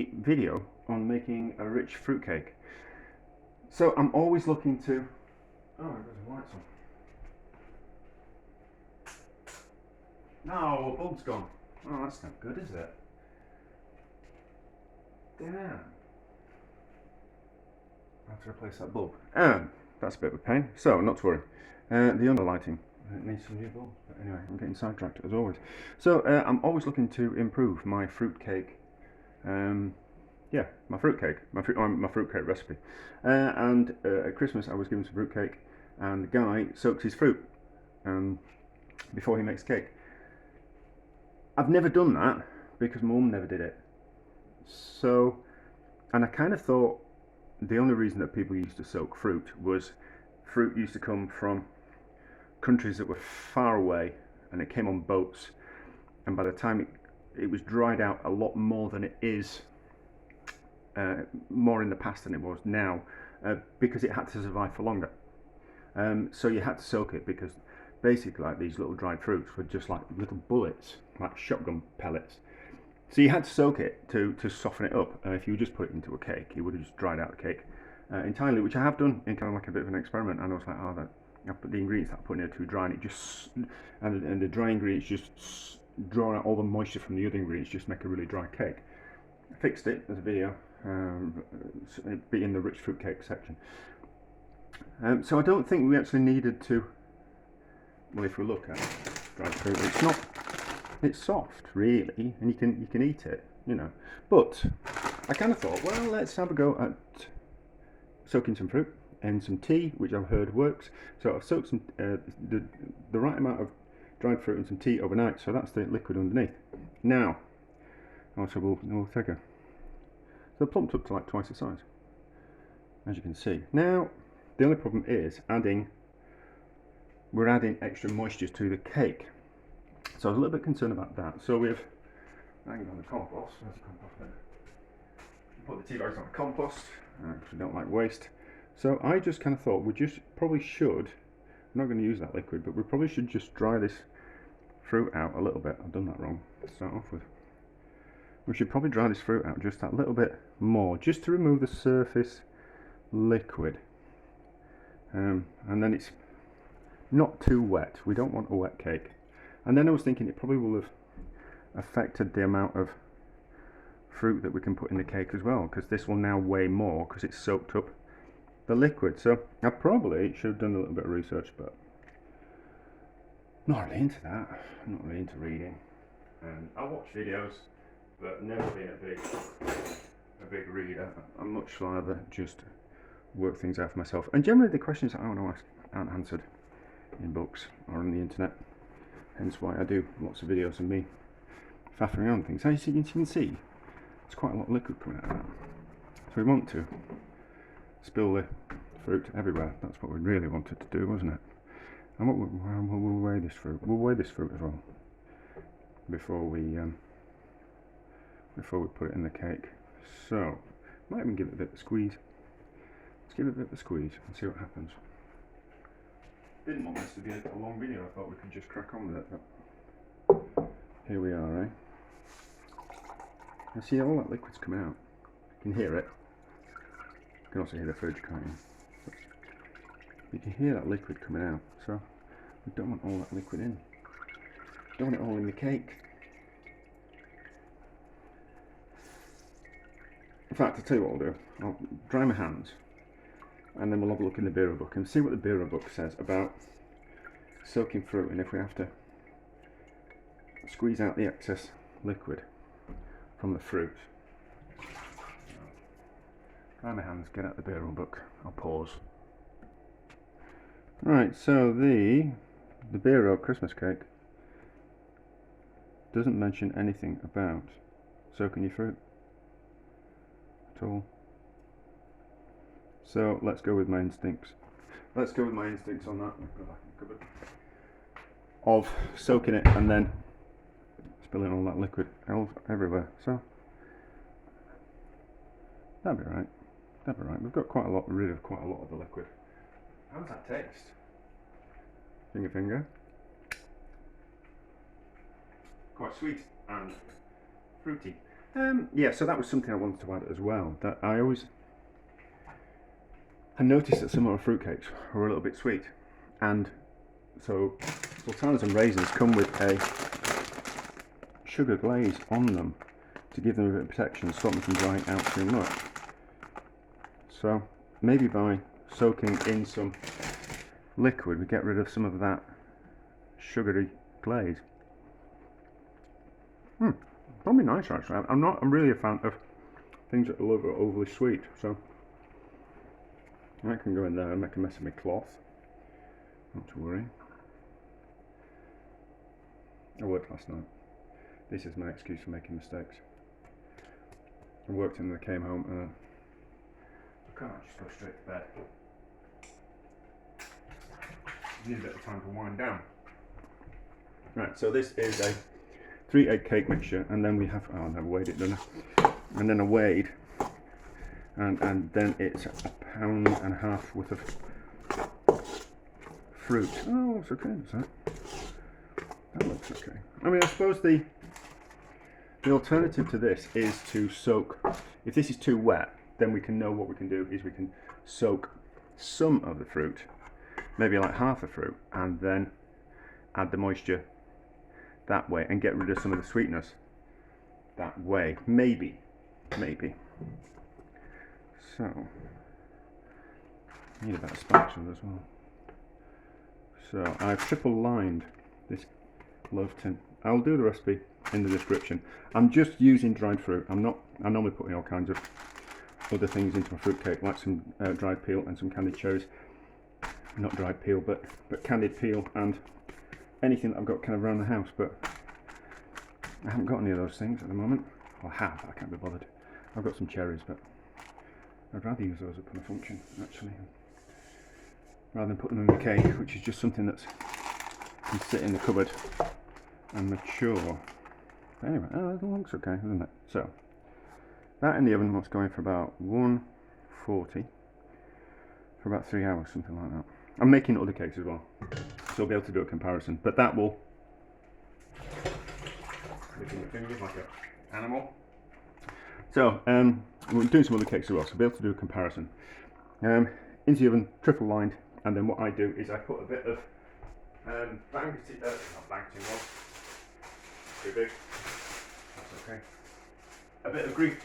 a video on making a rich fruitcake. So I'm always looking to... Oh, there's the lights on. No, the bulb's gone. Oh, that's not good, is it? Damn. I have to replace that bulb. That's a bit of a pain. So, not to worry. The under lighting. It needs some new bulbs. But anyway, I'm getting sidetracked as always. So, I'm always looking to improve my fruitcake. Yeah, my fruitcake recipe. And at Christmas, I was given some fruitcake, and the guy soaks his fruit before he makes cake. I've never done that because Mum never did it. So, and I kind of thought the only reason that people used to soak fruit was fruit used to come from countries that were far away, and it came on boats, and by the time it was dried out a lot more than it is, more in the past than it was now, because it had to survive for longer. So you had to soak it, because basically like these little dried fruits were just like little bullets, like shotgun pellets. So you had to soak it to soften it up. If you just put it into a cake, it would have just dried out the cake entirely, which I have done in kind of like a bit of an experiment. And I was like, oh, I put the ingredients that I put in it too dry, and it just and the dry ingredients just draw out all the moisture from the other ingredients, just make a really dry cake. I fixed it. There's a video, it'd be in the rich fruitcake section. So I don't think we actually needed to. Well, if we look at dried fruit, it's soft really, and you can eat it, you know. But I kind of thought, well, let's have a go at soaking some fruit in some tea, which I've heard works. So I've soaked some the right amount of dried fruit in some tea overnight, so that's the liquid underneath. Now, also we'll take a... So I plumped up to like twice the size, as you can see. Now, the only problem is we're adding extra moisture to the cake. So I was a little bit concerned about that. So we've hanged on the compost. There's the compost there. Put the tea bags on the compost because we don't like waste. So I just kind of thought we probably should. I'm not going to use that liquid, but we probably should just dry this fruit out a little bit. I've done that wrong to start off with. We should probably dry this fruit out just that little bit more, just to remove the surface liquid. And then it's not too wet. We don't want a wet cake. And then I was thinking it probably will have affected the amount of fruit that we can put in the cake as well, because this will now weigh more because it's soaked up the liquid. So I probably should have done a little bit of research, but not really into that. I'm not really into reading. I watch videos, but never been a big reader. I'm much rather just work things out for myself. And generally the questions that I want to ask aren't answered in books or on the internet. Hence why I do lots of videos of me faffing around things. As you can see, there's quite a lot of liquid coming out of that. So we want to spill the fruit everywhere. That's what we really wanted to do, wasn't it? And we'll weigh this fruit. We'll weigh this fruit as well before we put it in the cake. So might even give it a bit of a squeeze. Let's give it a bit of a squeeze and see what happens. Didn't want this to be a long video. I thought we could just crack on with it, but here we are, eh? I see all that liquid's coming out. You can hear it. You can also hear the fridge, can't you? You can hear that liquid coming out. So we don't want all that liquid in. Don't want it all in the cake. In fact, I'll tell you what I'll do. I'll dry my hands, and then we'll have a look in the Bureau book and see what the Bureau book says about soaking fruit, and if we have to squeeze out the excess liquid from the fruit. Dry my hands, get out the Bureau book. I'll pause. Right, so the Bureau Christmas cake doesn't mention anything about soaking your fruit at all. So let's go with my instincts. Let's go with my instincts on that. Of soaking it and then spilling all that liquid everywhere. So that'd be right. That'd be right. We've got rid of quite a lot of the liquid. How does that taste? Finger. Quite sweet and fruity. Yeah, so that was something I wanted to add as well. That I noticed that some of my fruitcakes were a little bit sweet, and so sultanas and raisins come with a sugar glaze on them to give them a bit of protection, stop them from drying out too much. So maybe by soaking in some liquid, we get rid of some of that sugary glaze. Probably nice actually. I'm really a fan of things that are a little bit overly sweet, so I can go in there and make a mess of my cloth. Not to worry. I worked last night. This is my excuse for making mistakes. I worked and then I came home and I can't just go straight to bed. I need a bit of time to wind down. Right, so this is a 3-egg cake mixture, and then we have, oh, I never weighed it, didn't I? And then I weighed, and then it's a £1.5 worth of fruit. Oh, it's okay, is that? That looks okay. I mean, I suppose the alternative to this is to soak. If this is too wet, then we can know what we can do is we can soak some of the fruit, maybe like half the fruit, and then add the moisture that way and get rid of some of the sweetness that way. Maybe. So, need a better spatula as well. So I've triple lined this loaf tin. I'll do the recipe in the description. I'm just using dried fruit. I normally put in all kinds of other things into my fruitcake, like some dried peel and some candied cherries. Not dried peel, but candied peel and anything that I've got kind of around the house. But I haven't got any of those things at the moment. Well, I have, but I can't be bothered. I've got some cherries, but I'd rather use those up on a function, actually, rather than put them in the cake, which is just something that's can sit in the cupboard and mature. Anyway, it looks okay, doesn't it? So that in the oven was going for about 140 for about 3 hours, something like that. I'm making other cakes as well, so I'll be able to do a comparison. But that will, licking my fingers like an animal. So we're doing some other cakes as well, so I'll be able to do a comparison. Into the oven, triple lined, and then what I do is I put a bit of banqueting, not banqueting oil, too big, that's okay. A bit of Greek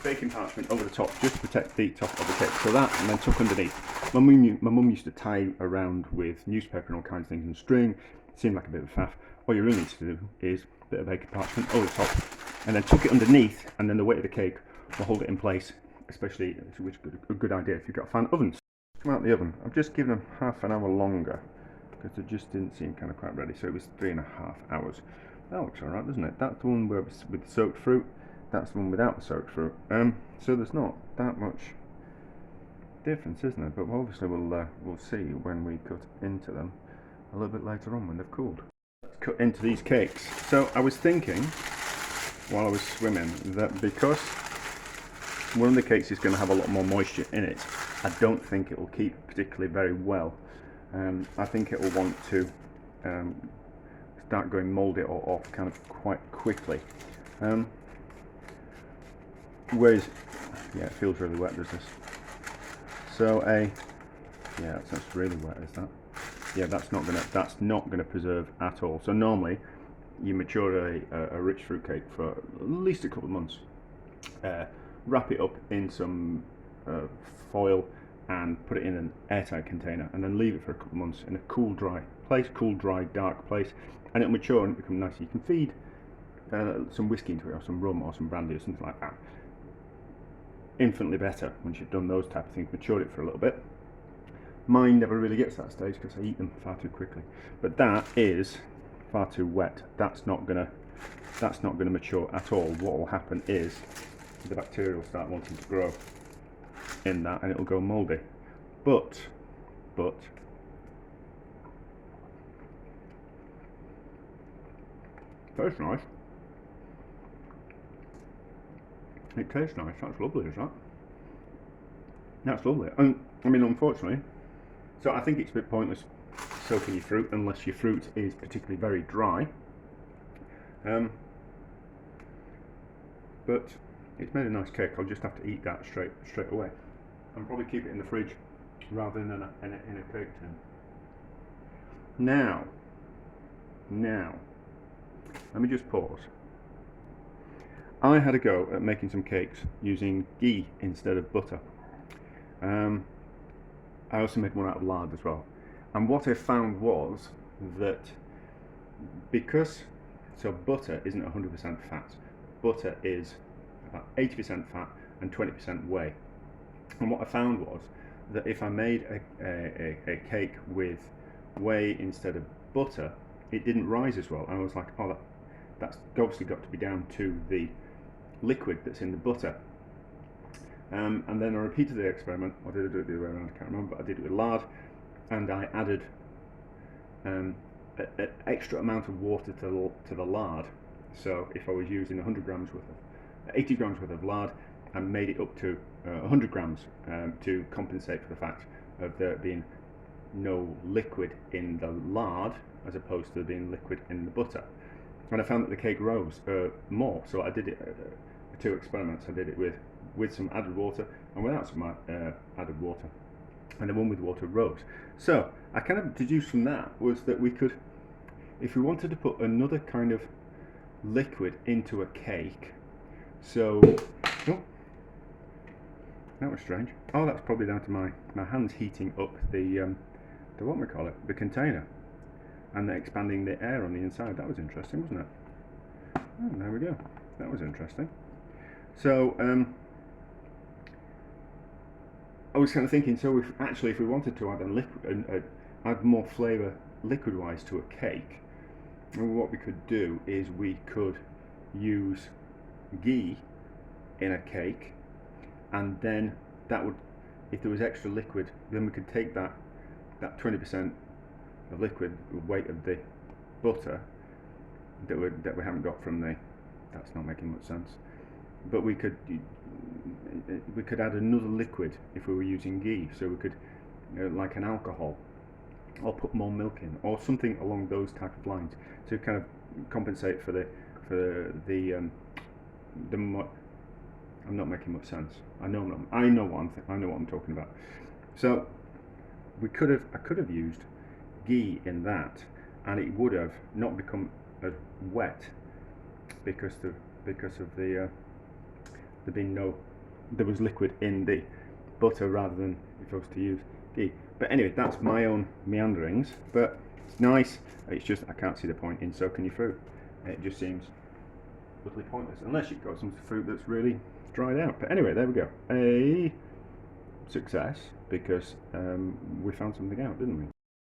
baking parchment over the top, just to protect the top of the cake. So that, and then tuck underneath. My mum used to tie around with newspaper and all kinds of things and string. It seemed like a bit of a faff. All you really need to do is a bit of baking parchment over the top, and then tuck it underneath, and then the weight of the cake will hold it in place. Especially, which is a good idea if you've got fan ovens. Come out the oven. I've just given them half an hour longer because they just didn't seem kind of quite ready. So it was 3.5 hours. That looks alright, doesn't it? That's the one where it's with soaked fruit. That's the one without the soaked fruit. So there's not that much difference, isn't there? But obviously we'll see when we cut into them a little bit later on when they've cooled. Let's cut into these cakes. So I was thinking while I was swimming that because one of the cakes is going to have a lot more moisture in it, I don't think it will keep particularly very well. I think it will want to start going mouldy or off kind of quite quickly. Whereas, yeah, it feels really wet, does this? So yeah, that's really wet, is that? Yeah, that's not gonna preserve at all. So normally, you mature a rich fruit cake for at least a couple of months. Wrap it up in some foil and put it in an airtight container, and then leave it for a couple of months in a cool, dry, dark place, and it'll mature and become nice. You can feed some whiskey into it, or some rum, or some brandy, or something like that. Infinitely better once you've done those type of things, matured it for a little bit. Mine never really gets to that stage because I eat them far too quickly. But that is far too wet. That's not gonna mature at all. What will happen is the bacteria will start wanting to grow in that, and it'll go mouldy. But tastes nice. It tastes nice. That's lovely, is that? That's lovely. And I mean, unfortunately, so I think it's a bit pointless soaking your fruit unless your fruit is particularly very dry. but it's made a nice cake. I'll just have to eat that straight away, and probably keep it in the fridge rather than in a cake tin. Now, let me just pause. I had a go at making some cakes using ghee instead of butter. I also made one out of lard as well. And what I found was that so butter isn't 100% fat. Butter is about 80% fat and 20% whey. And what I found was that if I made a cake with whey instead of butter, it didn't rise as well. And I was like, oh, that's obviously got to be down to the liquid that's in the butter. And then I repeated the experiment, or did I do it the other way around? I can't remember, but I did it with lard, and I added an extra amount of water to the lard. So if I was using 100 grams worth of, 80 grams worth of lard, I made it up to 100 grams to compensate for the fact of there being no liquid in the lard as opposed to there being liquid in the butter. And I found that the cake rose more. So I did it, 2 experiments. I did it with some added water and without some added water, and the one with water rose. So I kind of deduced from that was that we could, if we wanted to put another kind of liquid into a cake, so oh, that was strange. Oh, that's probably down to my hands heating up the what we call it, the container, and expanding the air on the inside. That was interesting, wasn't it? Oh, there we go. That was interesting. So I was kind of thinking, so if we wanted to add add more flavour liquid-wise to a cake, what we could do is we could use ghee in a cake, and then that would, if there was extra liquid, then we could take that 20% of liquid weight of the butter that we haven't got from the, that's not making much sense, but we could add another liquid if we were using ghee, so we could like an alcohol, or put more milk in, or something along those type of lines to kind of compensate for the I'm not making much sense. I know what I'm talking about. So I could have used ghee in that, and it would have not become as wet because of the there being there was liquid in the butter rather than if I was to use ghee. But anyway, that's my own meanderings, but it's nice. It's just I can't see the point in soaking your fruit. It just seems utterly pointless unless you've got some fruit that's really dried out. But anyway, there we go. A success, because we found something out, didn't we?